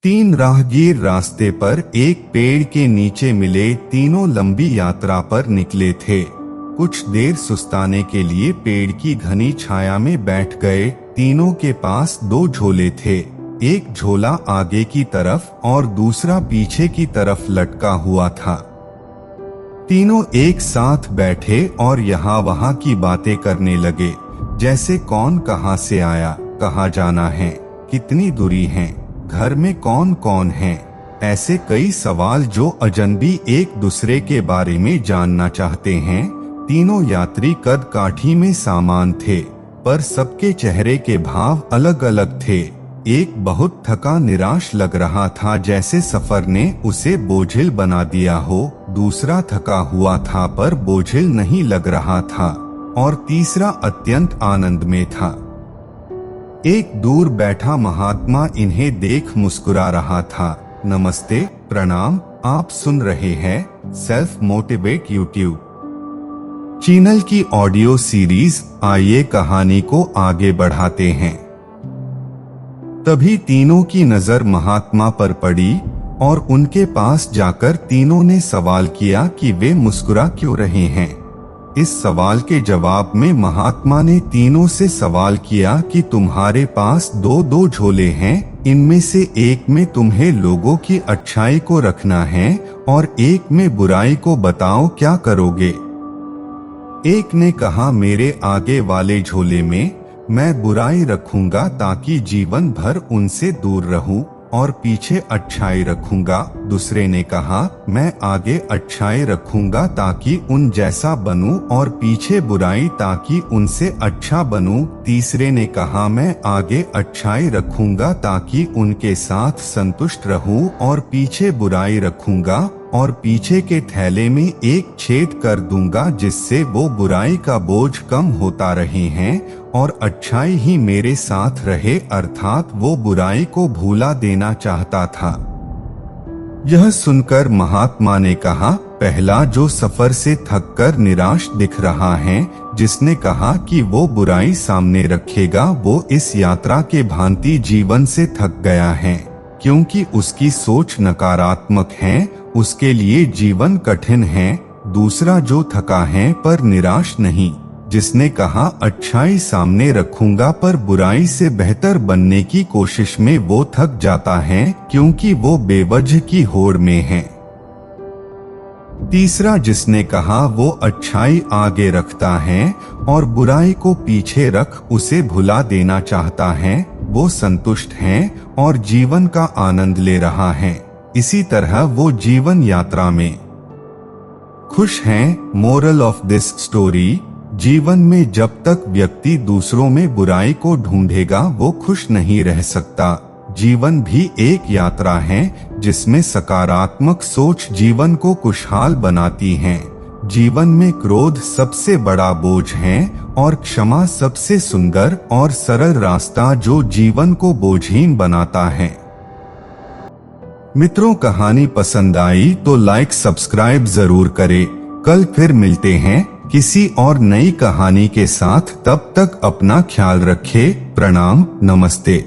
तीन राहगीर रास्ते पर एक पेड़ के नीचे मिले। तीनों लंबी यात्रा पर निकले थे। कुछ देर सुस्ताने के लिए पेड़ की घनी छाया में बैठ गए। तीनों के पास दो झोले थे, एक झोला आगे की तरफ और दूसरा पीछे की तरफ लटका हुआ था। तीनों एक साथ बैठे और यहाँ वहाँ की बातें करने लगे, जैसे कौन कहाँ से आया, कहाँ जाना है, कितनी दूरी है, घर में कौन कौन है। ऐसे कई सवाल जो अजनबी एक दूसरे के बारे में जानना चाहते हैं। तीनों यात्री कद काठी में समान थे, पर सबके चेहरे के भाव अलग अलग थे। एक बहुत थका निराश लग रहा था, जैसे सफर ने उसे बोझिल बना दिया हो। दूसरा थका हुआ था पर बोझिल नहीं लग रहा था, और तीसरा अत्यंत आनंद में था। एक दूर बैठा महात्मा इन्हें देख मुस्कुरा रहा था। नमस्ते, प्रणाम, आप सुन रहे हैं सेल्फ मोटिवेट यूट्यूब चैनल की ऑडियो सीरीज। आइए कहानी को आगे बढ़ाते हैं। तभी तीनों की नजर महात्मा पर पड़ी और उनके पास जाकर तीनों ने सवाल किया कि वे मुस्कुरा क्यों रहे हैं। इस सवाल के जवाब में महात्मा ने तीनों से सवाल किया कि तुम्हारे पास दो दो झोले हैं, इनमें से एक में तुम्हें लोगों की अच्छाई को रखना है और एक में बुराई को, बताओ क्या करोगे। एक ने कहा, मेरे आगे वाले झोले में मैं बुराई रखूंगा ताकि जीवन भर उनसे दूर रहूं, और पीछे अच्छाई रखूंगा। दूसरे ने कहा, मैं आगे अच्छाई रखूंगा ताकि उन जैसा बनूं, और पीछे बुराई ताकि उनसे अच्छा बनूं। तीसरे ने कहा, मैं आगे अच्छाई रखूंगा ताकि उनके साथ संतुष्ट रहूं, और पीछे बुराई रखूंगा और पीछे के थैले में एक छेद कर दूंगा, जिससे वो बुराई का बोझ कम होता रहे हैं और अच्छाई ही मेरे साथ रहे। अर्थात वो बुराई को भूला देना चाहता था। यह सुनकर महात्मा ने कहा, पहला जो सफर से थककर निराश दिख रहा है, जिसने कहा कि वो बुराई सामने रखेगा, वो इस यात्रा के भांति जीवन से थक गया है, क्योंकि उसकी सोच नकारात्मक है, उसके लिए जीवन कठिन है। दूसरा जो थका है पर निराश नहीं, जिसने कहा अच्छाई सामने रखूंगा पर बुराई से बेहतर बनने की कोशिश में वो थक जाता है, क्योंकि वो बेवजह की होड़ में है। तीसरा जिसने कहा वो अच्छाई आगे रखता है और बुराई को पीछे रख उसे भुला देना चाहता है, वो संतुष्ट है और जीवन का आनंद ले रहा है। इसी तरह वो जीवन यात्रा में खुश हैं। मोरल ऑफ दिस स्टोरी, जीवन में जब तक व्यक्ति दूसरों में बुराई को ढूंढेगा वो खुश नहीं रह सकता। जीवन भी एक यात्रा है जिसमें सकारात्मक सोच जीवन को खुशहाल बनाती है। जीवन में क्रोध सबसे बड़ा बोझ है और क्षमा सबसे सुंदर और सरल रास्ता जो जीवन को बोझहीन बनाता है। मित्रों, कहानी पसंद आई तो लाइक सब्सक्राइब जरूर करें। कल फिर मिलते हैं किसी और नई कहानी के साथ। तब तक अपना ख्याल रखें। प्रणाम, नमस्ते।